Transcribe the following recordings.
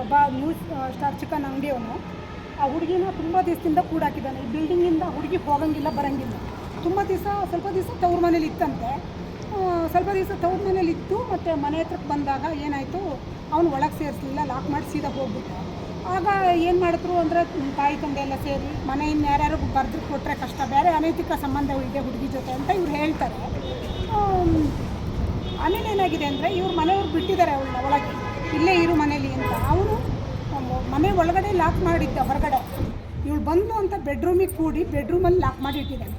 ಒಬ್ಬ news star chicken ಅಂಗಡಿಯವನು ಆ ಹುಡುಗಿನ ತುಂಬ ದಿವಸದಿಂದ ಕೂಡಾಕಿದ್ದಾನೆ. ಈ ಬಿಲ್ಡಿಂಗಿಂದ ಹುಡುಗಿ ಹೋಗಂಗಿಲ್ಲ ಬರೋಂಗಿಲ್ಲ. ಸ್ವಲ್ಪ ದಿವಸ ತವ್ರ ಮನೇಲಿ ಇತ್ತಂತೆ. ಸ್ವಲ್ಪ ದಿವಸ ತವ್ರ ಮನೇಲಿ ಇತ್ತು. ಮತ್ತು ಮನೆ ಹತ್ರಕ್ಕೆ ಬಂದಾಗ ಏನಾಯಿತು, ಅವನು ಒಳಗೆ ಸೇರಿಸಲಿಲ್ಲ, ಲಾಕ್ ಮಾಡಿ ಸೀದಾ ಹೋಗ್ಬಿಟ್ಟ. ಆಗ ಏನು ಮಾಡಿದ್ರು ಅಂದರೆ ತಾಯಿ ತಂದೆ ಎಲ್ಲ ಸೇರಿ ಮನೆಯಿಂದ ಯಾರ್ಯಾರು ಬರೆದು ಕೊಟ್ಟರೆ ಕಷ್ಟ, ಬೇರೆ ಅನೈತಿಕ ಸಂಬಂಧ ಇದೆ ಹುಡುಗಿ ಜೊತೆ ಅಂತ ಇವ್ರು ಹೇಳ್ತಾರೆ. ಆಮೇಲೆ ಏನಾಗಿದೆ ಅಂದರೆ ಇವ್ರು ಮನೆಯವ್ರು ಬಿಟ್ಟಿದ್ದಾರೆ ಅವಳನ್ನ ಒಳಗೆ, ಇಲ್ಲೇ ಇರು ಮನೇಲಿ ಅಂತ. ಅವನು ಮನೆ ಒಳಗಡೆ ಲಾಕ್ ಮಾಡಿದ್ದ, ಹೊರಗಡೆ ಇವಳು ಬಂದು ಅಂತ ಬೆಡ್ರೂಮಿಗೆ ಕೂಡಿ ಬೆಡ್ರೂಮಲ್ಲಿ ಲಾಕ್ ಮಾಡಿ ಇಟ್ಟಿದ್ದಾನೆ.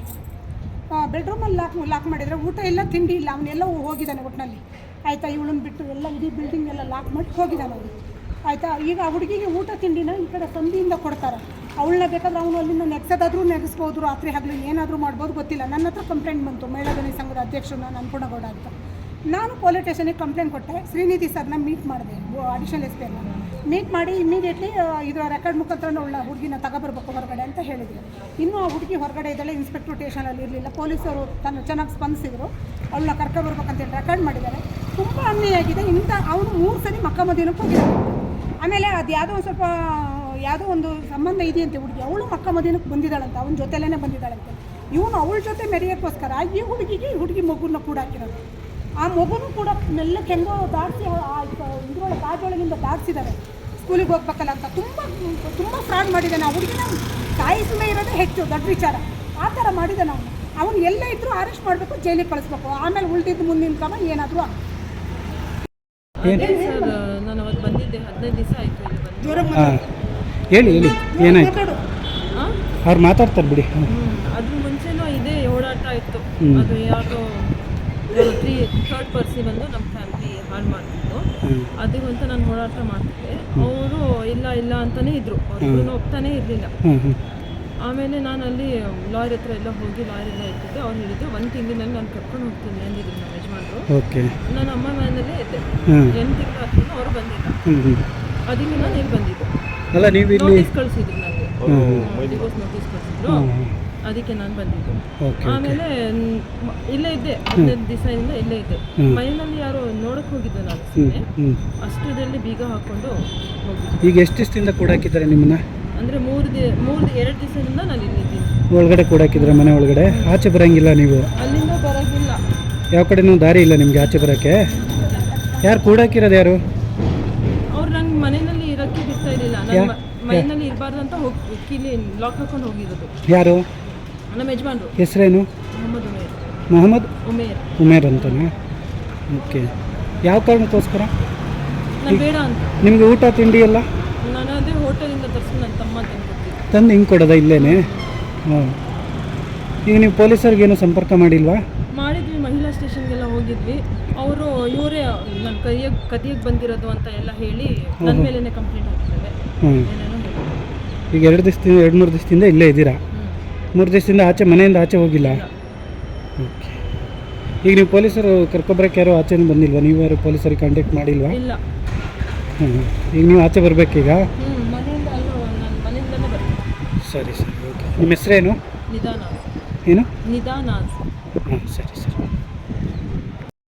ಬೆಡ್ರೂಮಲ್ಲಿ ಲಾಕ್ ಮಾಡಿದರೆ ಊಟ ಇಲ್ಲ, ತಿಂಡಿ ಇಲ್ಲ, ಅವನ್ನೆಲ್ಲ ಹೋಗಿದ್ದಾನೆ ಒಟ್ಟಿನಲ್ಲಿ. ಆಯಿತಾ, ಇವಳನ್ನ ಬಿಟ್ಟು ಎಲ್ಲ ಇಡೀ ಬಿಲ್ಡಿಂಗ್ ಎಲ್ಲ ಲಾಕ್ ಮಾಡಿ ಹೋಗಿದ್ದಾನೆ ಅವನು. ಆಯಿತಾ, ಈಗ ಆ ಹುಡುಗಿಗೆ ಊಟ ತಿಂಡಿನ ಈ ಕಡೆ ಸಂಧಿಯಿಂದ ಕೊಡ್ತಾರೆ. ಅವಳನ್ನ ಬೇಕಾದ್ರೆ ಅವನು ಅಲ್ಲಿಂದ ನೆಗ್ಸೋದಾದ್ರೂ ನೆಗೆಸ್ಬೋದು, ರಾತ್ರಿ ಹಗಲು ಏನಾದರೂ ಮಾಡ್ಬೋದು, ಗೊತ್ತಿಲ್ಲ. ನನ್ನ ಹತ್ರ ಕಂಪ್ಲೇಂಟ್ ಬಂತು, ಮಹಿಳಾ ಧ್ವನಿ ಸಂಘದ ಅಧ್ಯಕ್ಷರು ಅನ್ನಪೂರ್ಣಗೌಡ ಅಂತ. ನಾನು ಪೊಲೀಸ್ ಸ್ಟೇಷನಿಗೆ ಕಂಪ್ಲೇಂಟ್ ಕೊಟ್ಟೆ. ಶ್ರೀನಿಧಿ ಸರ್ನ ಮೀಟ್ ಮಾಡಿದೆ, ಅಡಿಷನಲ್ ಎಸ್ ಪಿ ಅನ್ನು ಮೀಟ್ ಮಾಡಿ ಇಮಿಡಿಯೇಟ್ಲಿ ಇದರ ರೆಕಾರ್ಡ್ ಮುಖಾಂತರ ಹುಡುಗಿನ ತಗೊಬರ್ಬೇಕು ಹೊರಗಡೆ ಅಂತ ಹೇಳಿದ್ರು. ಇನ್ನೂ ಆ ಹುಡುಗಿ ಹೊರಗಡೆ ಇದ್ದಾಳೆ, ಇನ್ಸ್ಪೆಕ್ಟರ್ ಸ್ಟೇಷನಲ್ಲಿ ಇರಲಿಲ್ಲ. ಪೊಲೀಸರು ಚೆನ್ನಾಗಿ ಸ್ಪಂದಿಸಿದ್ರು, ಅವಳನ್ನ ಕರ್ಕೊಬರ್ಬೇಕಂತೇಳಿ ರೆಕಾರ್ಡ್ ಮಾಡಿದ್ದಾರೆ. ತುಂಬ ಅನ್ಯಾಯಾಗಿದೆ. ಅವನು 3 ಸರಿ ಮಕ್ಕಮದಿನಕ್ಕೆ ಹೋಗಿದ್ದಾನೆ. ಆಮೇಲೆ ಅದು ಯಾವುದೋ ಒಂದು ಸಂಬಂಧ ಇದೆಯಂತೆ ಹುಡುಗಿ, ಅವಳು ಮಕ್ಕಮದಿನಕ್ಕೆ ಬಂದಿದ್ದಾಳಂತೆ, ಅವನ ಜೊತೆಲೇ ಬಂದಿದ್ದಾಳಂತೆ. ಇವನು ಅವಳ ಜೊತೆ ಮೆರೆಯೋಕ್ಕೋಸ್ಕರ ಈ ಹುಡುಗಿ ಮಗುನ ಕೂಡ ಹಾಕಿರೋದು. ಆ ಮಗುನೂ ಕೂಡ ಮೆಲ್ಲಕ್ಕೆ ಹೆಂಗೋ ದಾಟಿಸಿ ಇದ್ರೊಳಗೆ ಕಾಜೊಳಗಿಂದ ದಾಟಿಸಿದ್ದಾರೆ ಸ್ಕೂಲಿಗೆ ಹೋಗ್ಬೇಕಲ್ಲ ಅಂತ. ತುಂಬ ಫ್ರಾಡ್ ಮಾಡಿದ್ದಾನೆ. ಆ ಹುಡುಗಿನ ಸಾಯಿಸದೇ ಇರೋದೇ ಹೆಚ್ಚು ದೊಡ್ಡ ವಿಚಾರ. ಆ ಥರ ಮಾಡಿದ್ದಾನೆ ಅವನು ಎಲ್ಲೇ ಇದ್ದರೂ ಅರೆಸ್ಟ್ ಮಾಡಬೇಕು, ಜೈಲಿಗೆ ಕಳಿಸ್ಬೇಕು. ಆಮೇಲೆ ಉಳಿದಿದ್ದು ಮುಂದಿನ ಕ್ರಮ ಏನಾದರೂ ಸರ್. ನಾನು ಅವತ್ತು ಬಂದಿದ್ದೆ, 15 ದಿವಸ ಆಯಿತು ಹೇಳಿ ಏನಾಯ್ತು? ಅವ್ರು ಮಾತಾಡ್ತಾರೆ ಬಿಡಿ. ಅದ್ರ ಮುಂಚೆನೂ ಇದೇ ಓಡಾಟ ಇತ್ತು. ಅದು ಯಾವುದೋ ಥರ್ಡ್ ಪರ್ಸಿ ಬಂದು ನಮ್ಮ ಫ್ಯಾಮಿಲಿ ಹಾಳು ಮಾಡ್ತಿದ್ದು, ಅದಕ್ಕಂತ ನಾನು ಓಡಾಟ ಮಾಡ್ತಿದ್ದೆ. ಅವರು ಇಲ್ಲ ಅಂತಲೇ ಇದ್ದರು, ಅವ್ರು ಒಪ್ತಾನೇ ಇರಲಿಲ್ಲ. ಆಮೇಲೆ ನಾನು ಅಲ್ಲಿ ಲಾಯರ್ ಹತ್ರ ಎಲ್ಲ ಹೋಗಿ ಲಾಯರ್ ಎಲ್ಲ ಇಟ್ಟಿದ್ದೆ. ಅವ್ರು ಹೇಳಿದ್ರು 1 ತಿಂಗಳಿನಲ್ಲಿ ನಾನು ಕರ್ಕೊಂಡು ಹೋಗ್ತೀನಿ ಅಂದಿದ್ರು ನಮ್ಮ ಯಜಮಾನರು. ನಾನು ಅಮ್ಮ ಮನೆಯಲ್ಲೇ ಇದ್ದೆ. 8 ತಿಂಗಳು ಹತ್ರ ಅವ್ರು ಬಂದಿಲ್ಲ. ಅದಕ್ಕೆ ನಾನು ಇಲ್ಲಿ ಬಂದಿದ್ದೆ. ನೋಟಿಸ್ ಕಳಿಸಿದ್ರು ನನಗೆ, ಡಿವೋರ್ಸ್ ನೋಟಿಸ್ ಕಳಿಸಿದ್ರು. ಅದಕ್ಕೆ ನಾನು ಬಂದಿದ್ದು. ಆಮೇಲೆ ಇಲ್ಲೇ ಇದ್ದೆ, 15 ದಿವಸದಿಂದ ಇಲ್ಲೇ ಇದ್ದೆ. ಮನೆಯಲ್ಲಿ ಯಾರೋ ನೋಡಕ್ಕೆ ಹೋಗಿದ್ದು ನಾನು ಸುಮ್ಮನೆ. ಅಷ್ಟರಲ್ಲಿ ಬೀಗ ಹಾಕ್ಕೊಂಡು ಹೋಗಿದ್ದೆ. ಈಗ ಎಷ್ಟು ದಿವಸದಿಂದ ಕೂಡ ಹಾಕಿದ್ದಾರೆ ನಿಮ್ಮನ್ನ? ಅಂದರೆ 2 ದಿವಸದಿಂದ ನಾನು ಇಲ್ಲಿದ್ದೀನಿ. ಒಳಗಡೆ ಕೂಡ ಹಾಕಿದ್ರೆ ಮನೆ ಒಳಗಡೆ? ಆಚೆ ಬರೋಂಗಿಲ್ಲ ನೀವು? ಅಲ್ಲಿಂದ ಬರೋಂಗಿಲ್ಲ. ಯಾವ ಕಡೆನೂ ದಾರಿ ಇಲ್ಲ ನಿಮಗೆ ಆಚೆ ಬರೋಕ್ಕೆ? ಯಾರು ಕೂಡ ಹಾಕಿರೋದು ಯಾರು? ಅವ್ರು ನಂಗೆ ಮನೆಯಲ್ಲಿ ಇರೋಕ್ಕೆ ಬಿಡ್ತಾ ಇರಲಿಲ್ಲ. ನನ್ನ ಮನೆಯಲ್ಲಿ ಇರಬಾರ್ದು ಅಂತ ಕೀಲಿ ಲಾಕ್ ಹಾಕೊಂಡು ಹೋಗಿರೋದು. ಯಾರು? ನಮ್ಮ ಯಜಮಾನ್ರು. ಹೆಸರೇನು? ಮೊಹಮ್ಮದ್ ಉಮೇರ್ ಅಂತನಾ? ಓಕೆ. ಯಾವ ಕಾರಣಕ್ಕೋಸ್ಕರ? ನಾನು ಬೇಡ ಅಂತ. ನಿಮಗೆ ಊಟ ತಿಂಡಿ ಎಲ್ಲ? ನಾನು ಅದೇ ಹೋಟೆಲಿಂದ ತರಿಸಿ ನನ್ನ ತಮ್ಮ ತಂದು ತಂದು ಹಿಂಗೆ ಕೊಡೋದ ಇಲ್ಲೇನೆ? ಹಾಂ. ಈಗ ನೀವು ಪೊಲೀಸರಿಗೇನು ಸಂಪರ್ಕ ಮಾಡಿಲ್ವಾ? ಮಾಡಿದ್ವಿ, ಮಹಿಳಾ ಸ್ಟೇಷನ್ಗೆಲ್ಲ ಹೋಗಿದ್ವಿ. ಅವರು ಇವರೇ ನನ್ನ ಕದಿಯಕ್ಕೆ ಬಂದಿರೋದು ಅಂತ ಎಲ್ಲ ಹೇಳಿ ನನ್ನ ಮೇಲೇ ಕಂಪ್ಲೇಂಟ್ ಹಾಕಿದ್ದಾರೆ. ಈಗ 2-3 ದಿವಸದಿಂದ ಇಲ್ಲೇ ಇದ್ದೀರಾ? 3 ದಿವಸದಿಂದ ಮನೆಯಿಂದ ಆಚೆ ಹೋಗಿಲ್ಲ? ಓಕೆ. ಈಗ ನೀವು ಪೊಲೀಸರು ಕರ್ಕೊಬರಕ್ಕೆ ಯಾರು ಆಚೆನೂ ಬಂದಿಲ್ವಾ? ನೀವು ಯಾರು ಪೊಲೀಸರಿಗೆ ಕಾಂಟ್ಯಾಕ್ಟ್ ಮಾಡಿಲ್ವಾ? ಇಲ್ಲ. ಈಗ ನೀವು ಆಚೆ ಬರಬೇಕೀಗ? ಮನೆಯಿಂದ ನಾನು ಮನೆಯಿಂದಲೇ ಬರ್ತೀನಿ. ಸರಿ ಓಕೆ. ನಿಮ್ಮ ಹೆಸರೇನು? ನಿಧಾನ. ಏನು? ನಿಧಾನ. ಹಾಂ ಸರಿ.